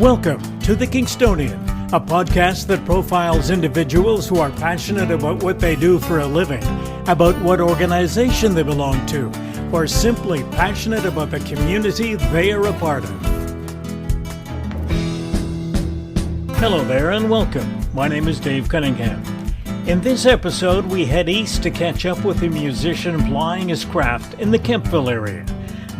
Welcome to The Kingstonian, a podcast that profiles individuals who are passionate about what they do for a living, about what organization they belong to, or simply passionate about the community they are a part of. Hello there and welcome. My name is Dave Cunningham. In this episode, we head east to catch up with a musician plying his craft in the Kemptville area.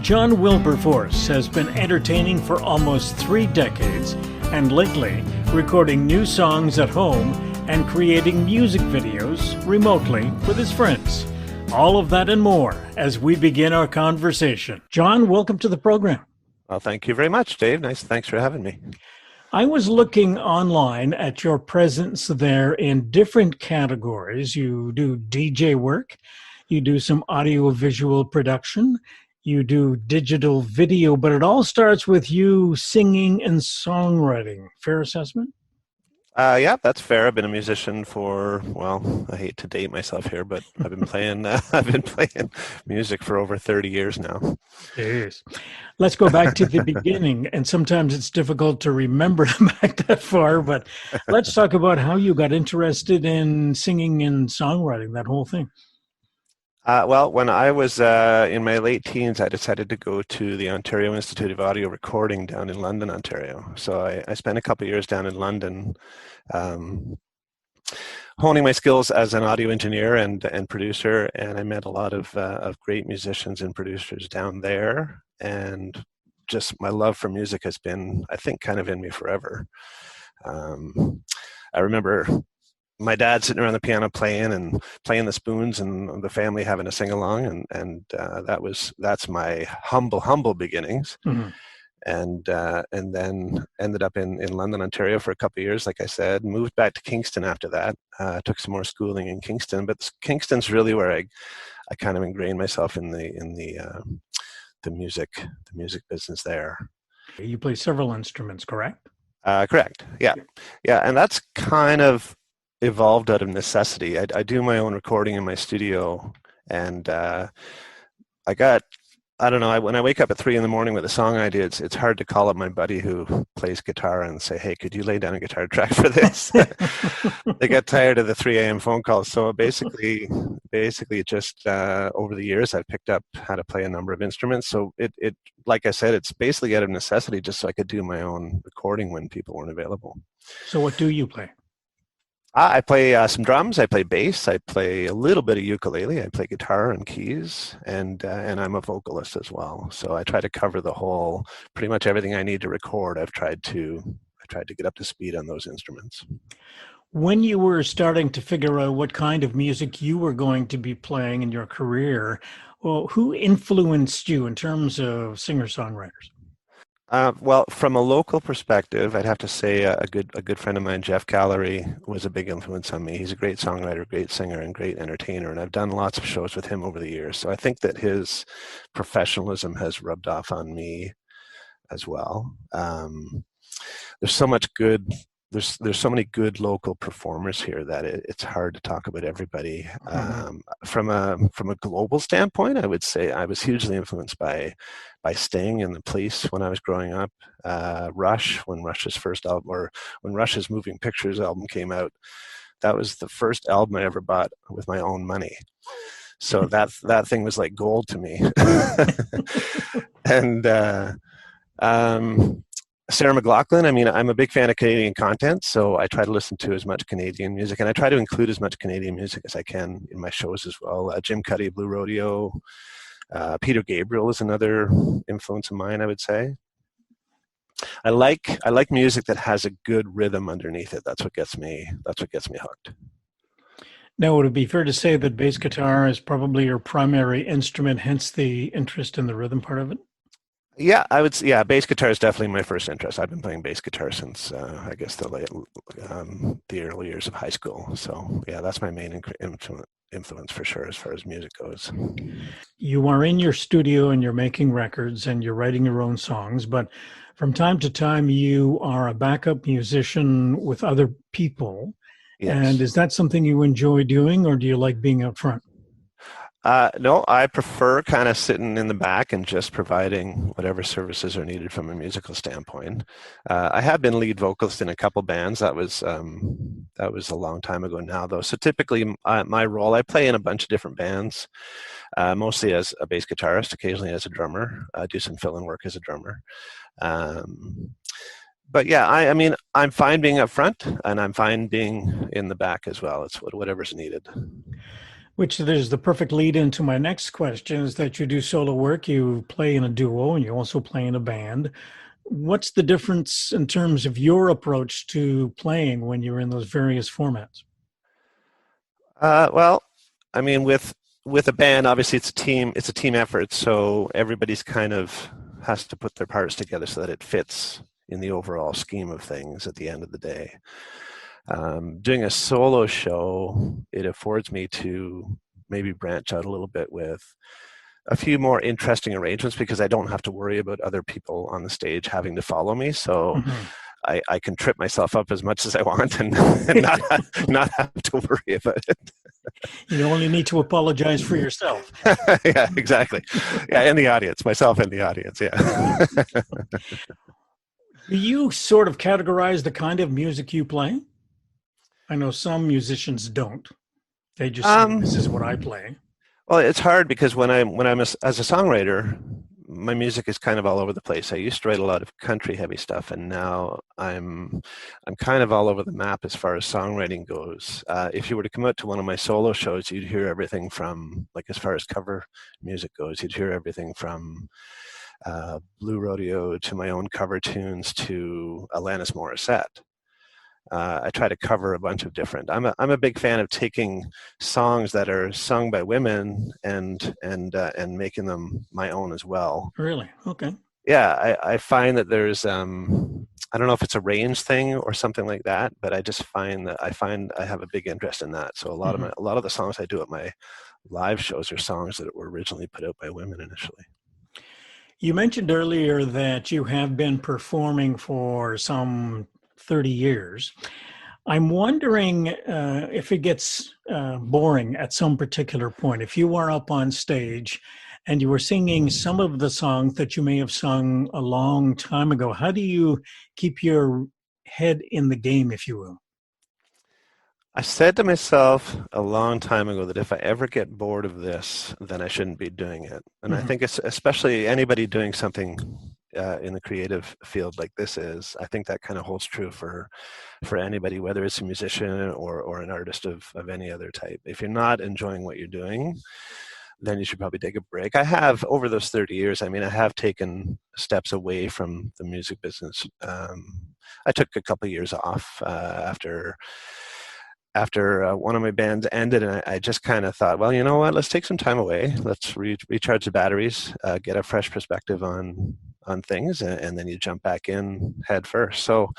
John Wilberforce has been entertaining for almost 3 decades and lately recording new songs at home and creating music videos remotely with his friends. All of that and more as we begin our conversation. John, welcome to the program. Well, thank you very much, Dave. Thanks for having me. I was looking online at your presence there in different categories. You do DJ work, you do some audio-visual production, you do digital video, but it all starts with you singing and songwriting. Fair assessment? Yeah, that's fair. I've been a musician for, well, I hate to date myself here, but I've been playing music for over 30 years now. Yes. Let's go back to the beginning. And sometimes it's difficult to remember back that far, but let's talk about how you got interested in singing and songwriting, that whole thing. Well, when I was in my late teens, I decided to go to the Ontario Institute of Audio Recording down in London, Ontario. So I spent a couple of years down in London honing my skills as an audio engineer and producer, and I met a lot of great musicians and producers down there. And just my love for music has been, I think, kind of in me forever. I remember my dad sitting around the piano playing the spoons, and the family having a sing along, and that's my humble beginnings. Mm-hmm. And then ended up in London, Ontario for a couple of years, like I said. Moved back to Kingston after that. Took some more schooling in Kingston, but Kingston's really where I kind of ingrained myself in the music business there. You play several instruments, correct? Correct. Yeah, and that's kind of evolved out of necessity. I do my own recording in my studio, and when I wake up at 3 a.m. with a song idea, it's hard to call up my buddy who plays guitar and say, hey, could you lay down a guitar track for this? They get tired of the 3 a.m. phone calls. So basically just over the years, I've picked up how to play a number of instruments. So it like I said, it's basically out of necessity just so I could do my own recording when people weren't available. So what do you play? I play some drums. I play bass. I play a little bit of ukulele. I play guitar and keys, and I'm a vocalist as well. So I try to cover the whole, pretty much everything I need to record. I tried to get up to speed on those instruments. When you were starting to figure out what kind of music you were going to be playing in your career, well, who influenced you in terms of singer-songwriters? Well, from a local perspective, I'd have to say a good friend of mine, Jeff Gallery, was a big influence on me. He's a great songwriter, great singer, and great entertainer, and I've done lots of shows with him over the years. So I think that his professionalism has rubbed off on me as well. There's so much good. There's so many good local performers here that it's hard to talk about everybody. From a global standpoint, I would say I was hugely influenced by Sting and the Police when I was growing up. Rush, when Rush's first album, or when Rush's Moving Pictures album came out, that was the first album I ever bought with my own money. So that thing was like gold to me. And Sarah McLachlan, I mean, I'm a big fan of Canadian content, so I try to listen to as much Canadian music, and I try to include as much Canadian music as I can in my shows as well. Jim Cuddy, Blue Rodeo, Peter Gabriel is another influence of mine, I would say. I like music that has a good rhythm underneath it. That's what gets me hooked. Now, would it be fair to say that bass guitar is probably your primary instrument, hence the interest in the rhythm part of it? Yeah, bass guitar is definitely my first interest. I've been playing bass guitar since, I guess, the early years of high school. So, yeah, that's my main influence for sure as far as music goes. You are in your studio and you're making records and you're writing your own songs, but from time to time you are a backup musician with other people. Yes. And is that something you enjoy doing, or do you like being up front? No, I prefer kind of sitting in the back and just providing whatever services are needed from a musical standpoint. I have been lead vocalist in a couple bands. That was a long time ago now, though. So typically, my role, I play in a bunch of different bands, mostly as a bass guitarist, occasionally as a drummer. I do some fill-in work as a drummer. Um, but yeah, I mean, I'm fine being up front, and I'm fine being in the back as well. It's whatever's needed. Which there's the perfect lead into my next question is that you do solo work, you play in a duo, and you also play in a band. What's the difference in terms of your approach to playing when you're in those various formats? Well, I mean, with a band, obviously it's a team effort, so everybody's kind of has to put their parts together so that it fits in the overall scheme of things at the end of the day. Doing a solo show, it affords me to maybe branch out a little bit with a few more interesting arrangements because I don't have to worry about other people on the stage having to follow me. So Mhm. I can trip myself up as much as I want and not have to worry about it. You only need to apologize for yourself. Yeah, exactly. Yeah, in the audience, myself in the audience. Yeah. Do you sort of categorize the kind of music you play? I know some musicians don't. They just say, this is what I um, play. well, it's hard because as a songwriter, my music is kind of all over the place. I used to write a lot of country heavy stuff, and now I'm kind of all over the map as far as songwriting goes. If you were to come out to one of my solo shows, you'd hear everything from, like, as far as cover music goes, you'd hear everything from Blue Rodeo to my own cover tunes to Alanis Morissette. I try to cover a bunch of different. I'm a big fan of taking songs that are sung by women and making them my own as well. Really? Okay. Yeah, I find that there's I don't know if it's a range thing or something like that, but I just find I have a big interest in that. So Mhm. a lot of the songs I do at my live shows are songs that were originally put out by women initially. You mentioned earlier that you have been performing for some 30 years. I'm wondering if it gets boring at some particular point. If you are up on stage and you were singing some of the songs that you may have sung a long time ago, how do you keep your head in the game, if you will? I said to myself a long time ago that if I ever get bored of this, then I shouldn't be doing it. And I Mhm. think it's especially anybody doing something in the creative field like this is. I think that kind of holds true for anybody, whether it's a musician or an artist of any other type. If you're not enjoying what you're doing, then you should probably take a break. I have over those 30 years. I mean, I have taken steps away from the music business. I took a couple of years off after one of my bands ended, and I just kind of thought, well, you know what? Let's take some time away. Let's recharge the batteries, get a fresh perspective on things, and then you jump back in head first. So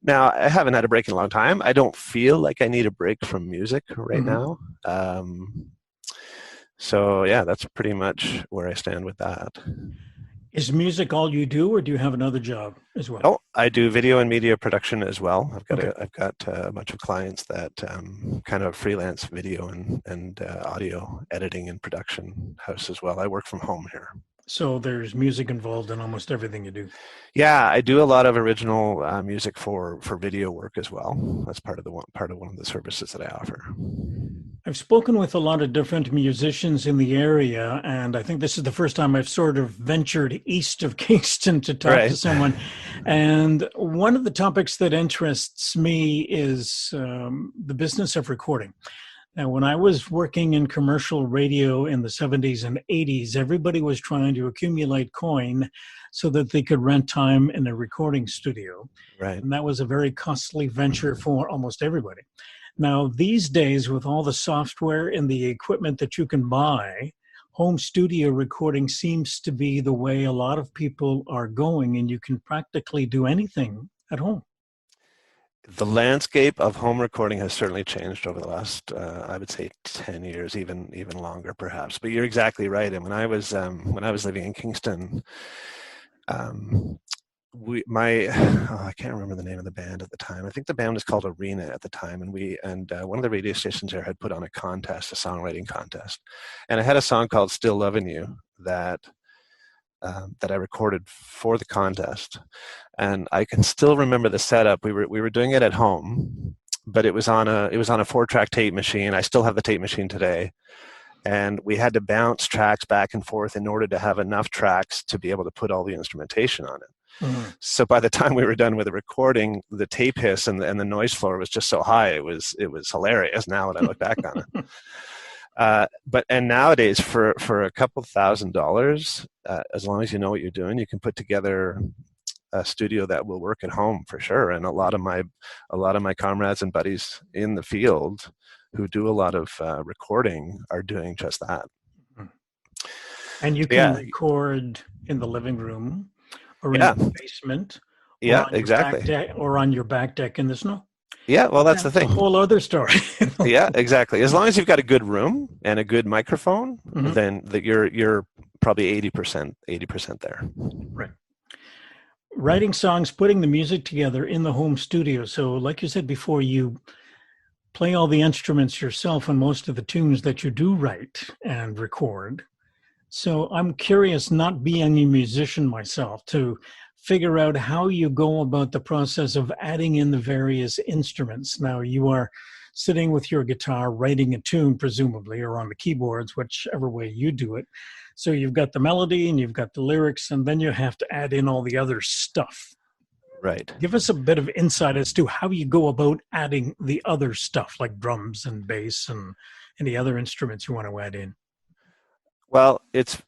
now I haven't had a break in a long time. I don't feel like I need a break from music right Mhm. now. So yeah, that's pretty much where I stand with that. Is music all you do, or do you have another job as well? Oh, I do video and media production as well. Okay. I've got a bunch of clients that kind of freelance video and audio editing and production house as well. I work from home here. So there's music involved in almost everything you do. Yeah, I do a lot of original music for video work as well. That's part of one of the services that I offer. I've spoken with a lot of different musicians in the area, and I think this is the first time I've sort of ventured east of Kingston to talk to Right. someone. And one of the topics that interests me is the business of recording. Now, when I was working in commercial radio in the 70s and 80s, everybody was trying to accumulate coin so that they could rent time in a recording studio. Right. And that was a very costly venture for almost everybody. Now, these days, with all the software and the equipment that you can buy, home studio recording seems to be the way a lot of people are going, and you can practically do anything at home. The landscape of home recording has certainly changed over the last, I would say, 10 years, even longer, perhaps. But you're exactly right. And when I was living in Kingston, um, I can't remember the name of the band at the time. I think the band was called Arena at the time, and one of the radio stations there had put on a contest, a songwriting contest, and I had a song called "Still Loving You" that I recorded for the contest, and I can still remember the setup. We were doing it at home, but it was on a 4-track tape machine. I still have the tape machine today, and we had to bounce tracks back and forth in order to have enough tracks to be able to put all the instrumentation on it. Mm-hmm. So by the time we were done with the recording, the tape hiss and the noise floor was just so high. It was hilarious now when I look back on it. And nowadays, for a couple $1,000, as long as you know what you're doing, you can put together a studio that will work at home for sure. And a lot of my comrades and buddies in the field who do a lot of recording are doing just that. And you can record in the living room or in the basement. Yeah, exactly. Or on your back deck in the snow. Yeah, well, that's the thing. A whole other story. Yeah, exactly. As long as you've got a good room and a good microphone, mm-hmm. then you're probably 80% there. Right. Writing songs, putting the music together in the home studio. So like you said before, you play all the instruments yourself on most of the tunes that you do write and record. So I'm curious, not being a musician myself, to figure out how you go about the process of adding in the various instruments. Now, you are sitting with your guitar, writing a tune, presumably, or on the keyboards, whichever way you do it. So you've got the melody and you've got the lyrics, and then you have to add in all the other stuff. Right. Give us a bit of insight as to how you go about adding the other stuff, like drums and bass and any other instruments you want to add in. Well, it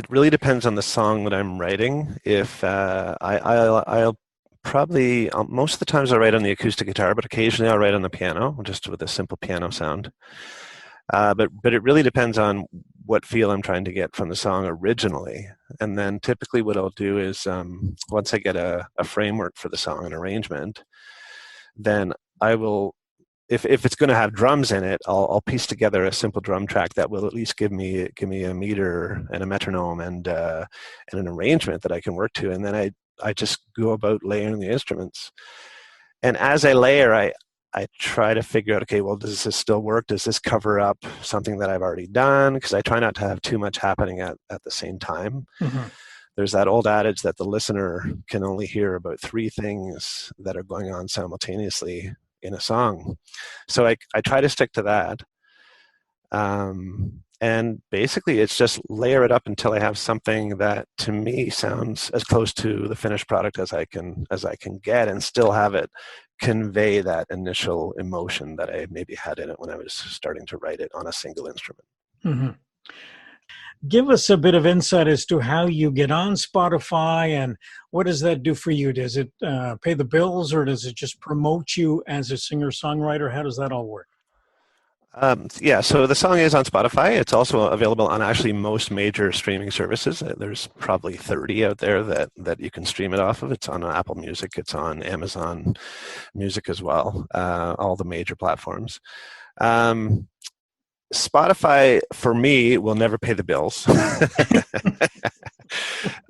really depends on the song that I'm writing. If I'll probably most of the times I write on the acoustic guitar, but occasionally I'll write on the piano, just with a simple piano sound. But it really depends on what feel I'm trying to get from the song originally. And then typically what I'll do is once I get a framework for the song, an arrangement, then I will, if it's going to have drums in it, I'll piece together a simple drum track that will at least give me a meter and a metronome and an arrangement that I can work to. And then I just go about layering the instruments. And as I layer, I try to figure out, okay, well, does this still work? Does this cover up something that I've already done? Because I try not to have too much happening at the same time. Mm-hmm. There's that old adage that the listener can only hear about 3 things that are going on simultaneously in a song. So I try to stick to that. And basically it's just layer it up until I have something that to me sounds as close to the finished product as I can get, and still have it convey that initial emotion that I maybe had in it when I was starting to write it on a single instrument. Mm-hmm. Give us a bit of insight as to how you get on Spotify, and what does that do for you? Does it pay the bills, or does it just promote you as a singer-songwriter? How does that all work? Yeah, so the song is on Spotify. It's also available on actually most major streaming services. There's probably 30 out there that you can stream it off of. It's on Apple Music. It's on Amazon Music as well, all the major platforms. Spotify, for me, will never pay the bills.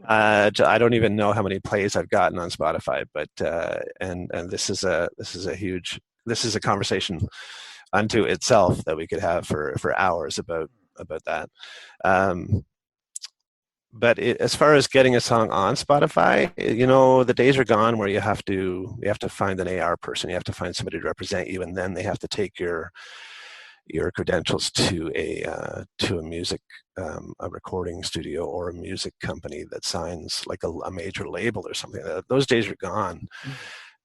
I don't even know how many plays I've gotten on Spotify, but and this is a conversation unto itself that we could have for hours about that. But as far as getting a song on Spotify, the days are gone where you have to find an AR person, you have to find somebody to represent you, and then they have to take your credentials to a music a recording studio or a music company that signs like a major label or something. Those days are gone. Mm-hmm.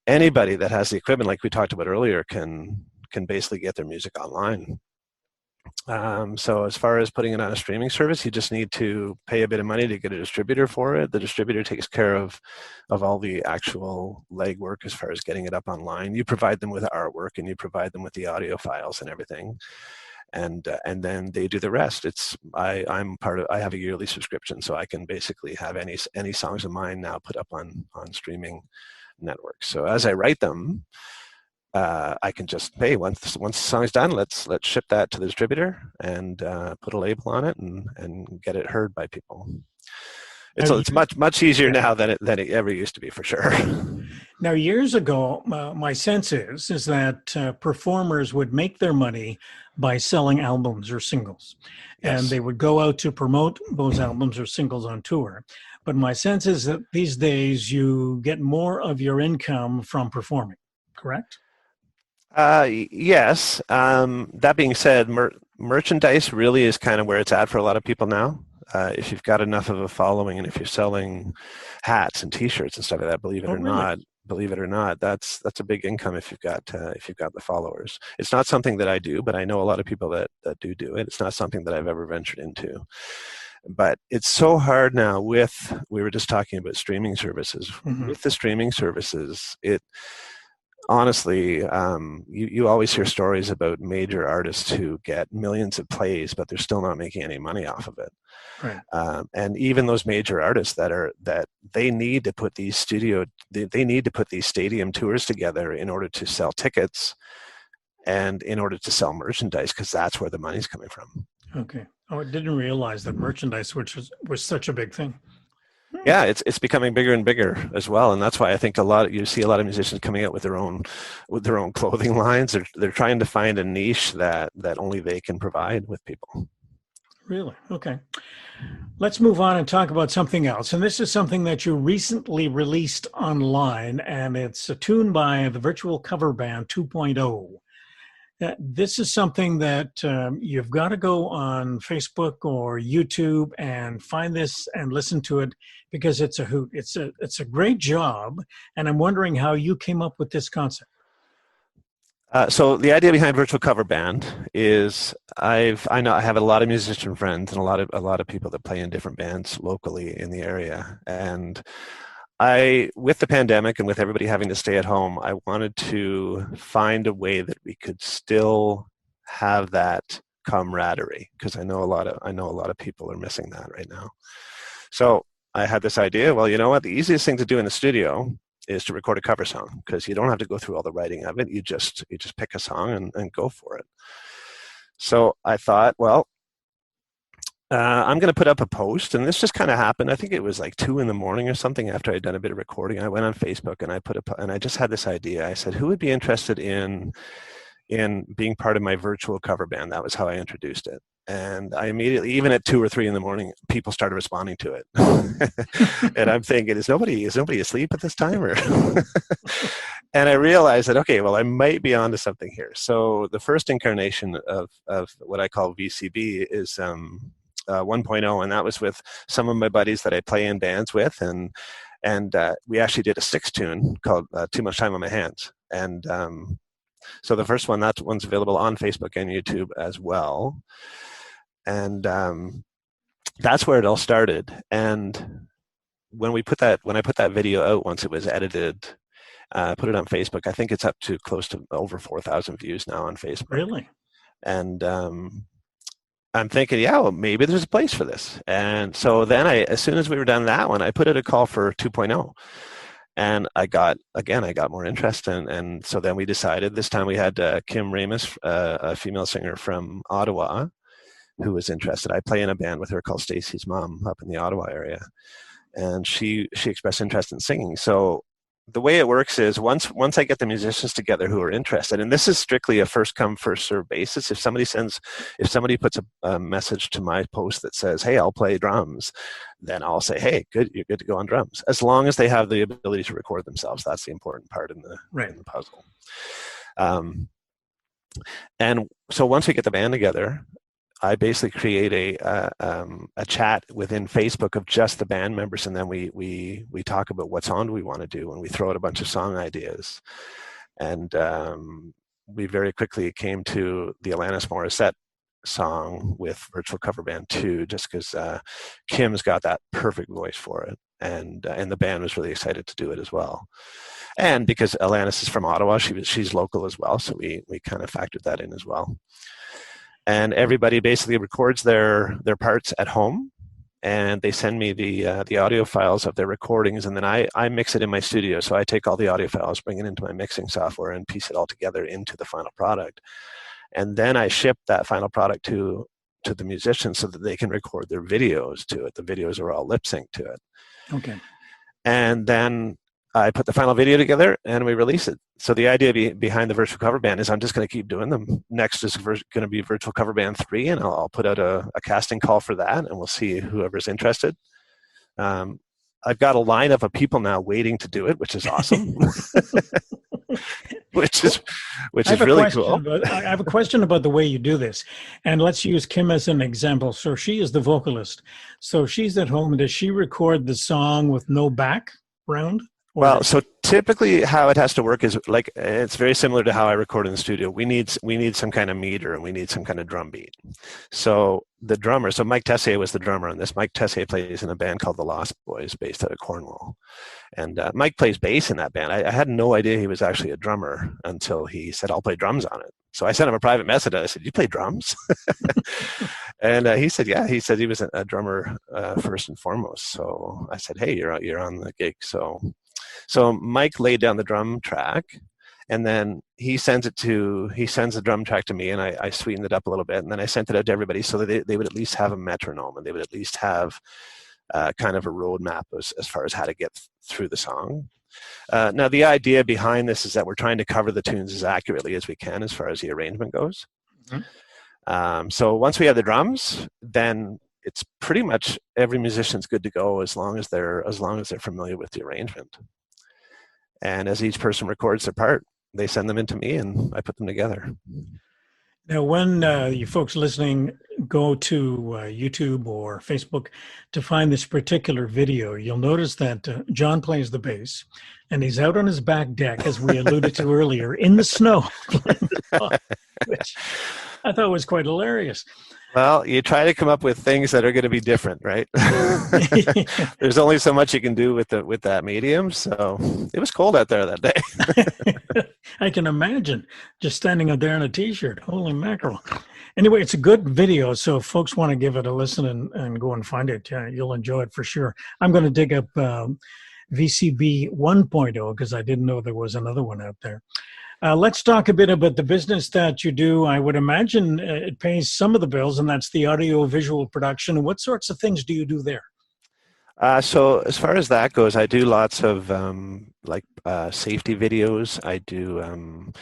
Anybody that has the equipment, like we talked about earlier, can basically get their music online. So as far as putting it on a streaming service, you just need to pay a bit of money to get a distributor for it. The distributor takes care of all the actual legwork as far as getting it up online. You provide them with artwork and you provide them with the audio files and everything. And then they do the rest. I have a yearly subscription, so I can basically have any songs of mine now put up on streaming networks. So as I write them, I can just, hey, once the song's done, let's ship that to the distributor and put a label on it and get it heard by people. It's much easier now than it ever used to be, for sure. Now, years ago, my sense is that performers would make their money by selling albums or singles, and Yes. they would go out to promote those albums or singles on tour. But my sense is that these days you get more of your income from performing, correct? Yes. That being said, merchandise really is kind of where it's at for a lot of people now. If you've got enough of a following, and if you're selling hats and T-shirts and stuff like that, believe it or not, that's a big income if you've got the followers. It's not something that I do, but I know a lot of people that do it. It's not something that I've ever ventured into. But it's so hard now we were just talking about streaming services. Mm-hmm. With the streaming services, honestly, you always hear stories about major artists who get millions of plays, but they're still not making any money off of it. Right. And even those major artists that they need to put these they need to put these stadium tours together in order to sell tickets and in order to sell merchandise, because that's where the money's coming from. Okay. Oh, I didn't realize that merchandise, which was such a big thing. Yeah, it's becoming bigger and bigger as well, and that's why I think you see a lot of musicians coming out with their own clothing lines. They're trying to find a niche that only they can provide with people. Really? Okay. Let's move on and talk about something else. And this is something that you recently released online, and it's a tune by the Virtual Cover Band 2.0. This is something that you've got to go on Facebook or YouTube and find this and listen to it, because it's a hoot. It's a great job, and I'm wondering how you came up with this concept. So the idea behind Virtual Cover Band is I have a lot of musician friends and a lot of people that play in different bands locally in the area, and with the pandemic and with everybody having to stay at home, I wanted to find a way that we could still have that camaraderie, because I know a lot of people are missing that right now. So I had this idea. Well, you know what? The easiest thing to do in the studio is to record a cover song, because you don't have to go through all the writing of it. You just pick a song and go for it. So I thought, well, I'm going to put up a post, and this just kind of happened. I think it was like 2 a.m. or something after I'd done a bit of recording. I went on Facebook and I just had this idea. I said, who would be interested in being part of my virtual cover band? That was how I introduced it. And I immediately, even at 2 or 3 a.m, people started responding to it. And I'm thinking, is nobody asleep at this time? Or and I realized that, okay, well, I might be onto something here. So the first incarnation of what I call VCB is 1.0, and that was with some of my buddies that I play in bands with, and we actually did a 6-tune called Too Much Time on My Hands. And so the first one, that one's available on Facebook and YouTube as well. And that's where it all started. And when I put that video out, once it was edited, put it on Facebook, I think it's up to close to over 4,000 views now on Facebook. Really? And I'm thinking, yeah, well, maybe there's a place for this. And so then as soon as we were done that one, I put out a call for 2.0. And I got more interest. And so then we decided, this time we had Kim Ramus, a female singer from Ottawa, who was interested. I play in a band with her called Stacy's Mom up in the Ottawa area. And she expressed interest in singing. So the way it works is once I get the musicians together who are interested, and this is strictly a first come, first serve basis. If somebody puts a message to my post that says, hey, I'll play drums, then I'll say, hey, good, you're good to go on drums. As long as they have the ability to record themselves. That's the important part in the puzzle. And so once we get the band together, I basically create a chat within Facebook of just the band members, and then we talk about what song we want to do, and we throw out a bunch of song ideas. And we very quickly came to the Alanis Morissette song with Virtual Cover Band 2, just because Kim's got that perfect voice for it, and the band was really excited to do it as well. And because Alanis is from Ottawa, she's local as well, so we kind of factored that in as well. And everybody basically records their parts at home, and they send me the audio files of their recordings, and then I mix it in my studio. So I take all the audio files, bring it into my mixing software, and piece it all together into the final product. And then I ship that final product to to the musicians so that they can record their videos to it. The videos are all lip synced to it. Okay. And then I put the final video together and we release it. So the idea behind the virtual cover band is I'm just going to keep doing them. Next is going to be virtual cover band 3, and I'll put out a casting call for that, and we'll see whoever's interested. I've got a lineup of people now waiting to do it, which is awesome. which is really cool. I have a question about the way you do this. And let's use Kim as an example. So she is the vocalist. So she's at home. Does she record the song with no background? Well, so typically how it has to work is like, it's very similar to how I record in the studio. We need some kind of meter and we need some kind of drum beat. So the drummer, so Mike Tessier was the drummer on this. Mike Tessier plays in a band called the Lost Boys based out of Cornwall. And Mike plays bass in that band. I had no idea he was actually a drummer until he said, I'll play drums on it. So I sent him a private message. I said, you play drums? And he said, yeah. He said he was a drummer first and foremost. So I said, hey, you're on the gig. So Mike laid down the drum track, and then he sends the drum track to me, and I sweetened it up a little bit, and then I sent it out to everybody so that they would at least have a metronome, and they would at least have kind of a roadmap as far as how to get through the song. Now, the idea behind this is that we're trying to cover the tunes as accurately as we can as far as the arrangement goes. Mm-hmm. So once we have the drums, then it's pretty much every musician's good to go as long as they're familiar with the arrangement. And as each person records their part, they send them in to me and I put them together. Now, when you folks listening go to YouTube or Facebook to find this particular video, you'll notice that John plays the bass and he's out on his back deck, as we alluded to earlier, in the snow, which I thought was quite hilarious. Well, you try to come up with things that are going to be different, right? There's only so much you can do with that medium. So it was cold out there that day. I can imagine just standing out there in a t-shirt. Holy mackerel. Anyway, it's a good video. So if folks want to give it a listen and go and find it, you'll enjoy it for sure. I'm going to dig up VCB 1.0 because I didn't know there was another one out there. Let's talk a bit about the business that you do. I would imagine it pays some of the bills, and that's the audio-visual production. What sorts of things do you do there? So as far as that goes, I do lots of safety videos. I do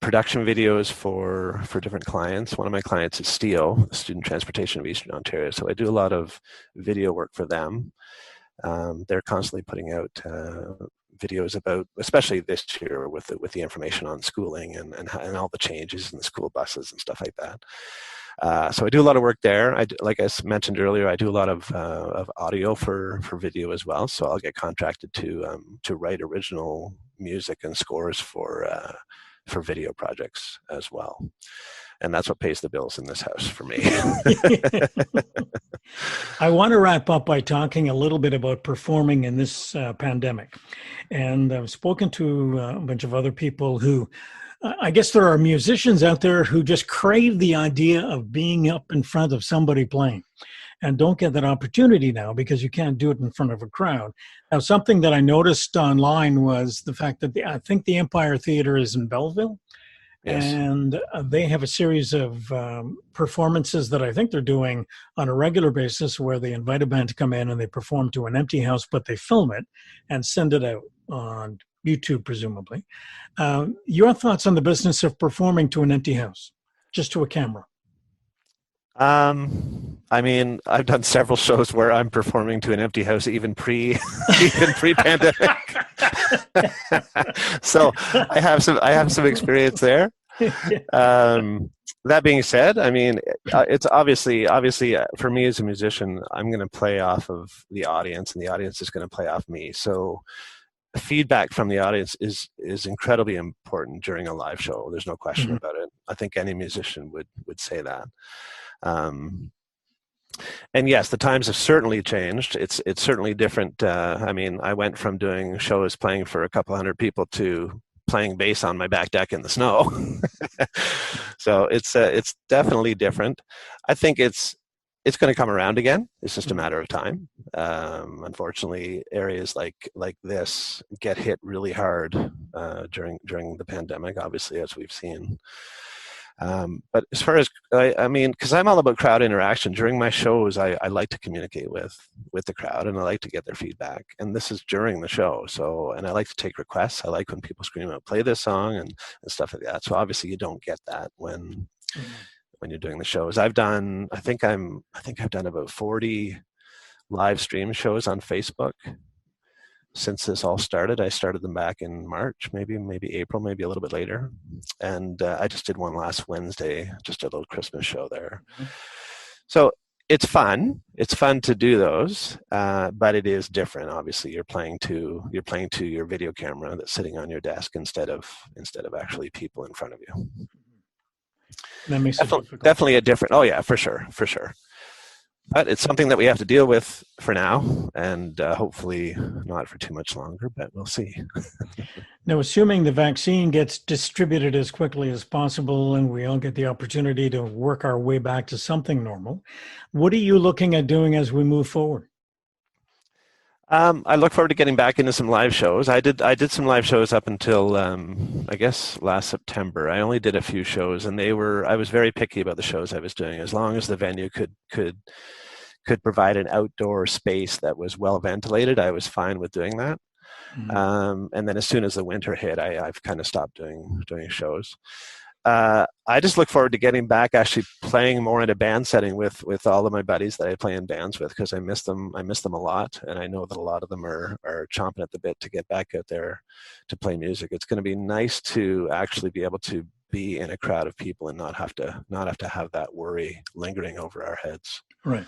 production videos for different clients. One of my clients is STEO, Student Transportation of Eastern Ontario. So I do a lot of video work for them. They're constantly putting out videos about, especially this year with the information on schooling and all the changes in the school buses and stuff like that. So I do a lot of work there. Like I mentioned earlier, I do a lot of audio for video as well. So I'll get contracted to write original music and scores for video projects as well. And that's what pays the bills in this house for me. I want to wrap up by talking a little bit about performing in this pandemic. And I've spoken to a bunch of other people who, I guess there are musicians out there who just crave the idea of being up in front of somebody playing and don't get that opportunity now because you can't do it in front of a crowd. Now, something that I noticed online was the fact that I think the Empire Theatre is in Belleville. Yes. And they have a series of performances that I think they're doing on a regular basis where they invite a band to come in and they perform to an empty house, but they film it and send it out on YouTube, presumably. Your thoughts on the business of performing to an empty house, just to a camera? I mean, I've done several shows where I'm performing to an empty house, even pre-pandemic. So I have some experience there. That being said, I mean, it's obviously for me as a musician, I'm going to play off of the audience, and the audience is going to play off me. So feedback from the audience is incredibly important during a live show. There's no question about it. I think any musician would say that. And yes, the times have certainly changed. It's certainly different. I mean, I went from doing shows playing for a couple hundred people to playing bass on my back deck in the snow. So it's definitely different. I think it's going to come around again. It's just a matter of time. Unfortunately, areas like this get hit really hard during the pandemic, obviously, as we've seen. But as far as, I mean, because I'm all about crowd interaction, during my shows, I like to communicate with the crowd, and I like to get their feedback. And this is during the show. So, and I like to take requests. I like when people scream out, play this song and stuff like that. So obviously you don't get that when you're doing the shows. I think I've done about 40 live stream shows on Facebook since this all started. I started them back in March, maybe April, maybe a little bit later. And I just did one last Wednesday, just a little Christmas show there. So it's fun. It's fun to do those, but it is different. Obviously, you're playing to your video camera that's sitting on your desk instead of actually people in front of you. That makes it difficult. Definitely a different. Oh yeah, for sure. But it's something that we have to deal with for now, and hopefully not for too much longer, but we'll see. Now, assuming the vaccine gets distributed as quickly as possible and we all get the opportunity to work our way back to something normal, what are you looking at doing as we move forward? I look forward to getting back into some live shows. I did some live shows up until I guess last September. I only did a few shows, and I was very picky about the shows I was doing. As long as the venue could provide an outdoor space that was well ventilated, I was fine with doing that. And then as soon as the winter hit, I've kind of stopped doing shows. I just look forward to getting back, actually playing more in a band setting with all of my buddies that I play in bands with, because I miss them a lot, and I know that a lot of them are chomping at the bit to get back out there to play music. It's going to be nice to actually be able to be in a crowd of people and not have to have that worry lingering over our heads. Right.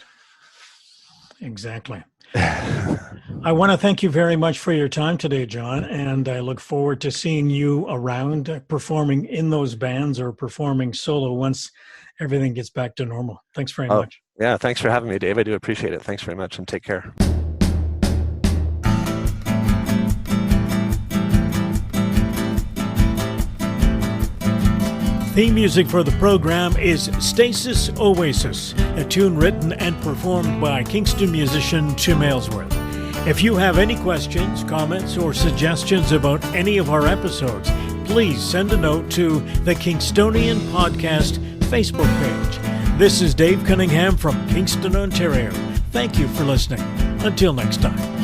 Exactly. I want to thank you very much for your time today, John, and I look forward to seeing you around performing in those bands or performing solo once everything gets back to normal. Thanks very much. Yeah, thanks for having me, Dave. I do appreciate it. Thanks very much, and take care. Theme music for the program is Stasis Oasis, a tune written and performed by Kingston musician Tim Aylesworth. If you have any questions, comments, or suggestions about any of our episodes, please send a note to the Kingstonian Podcast Facebook page. This is Dave Cunningham from Kingston, Ontario. Thank you for listening. Until next time.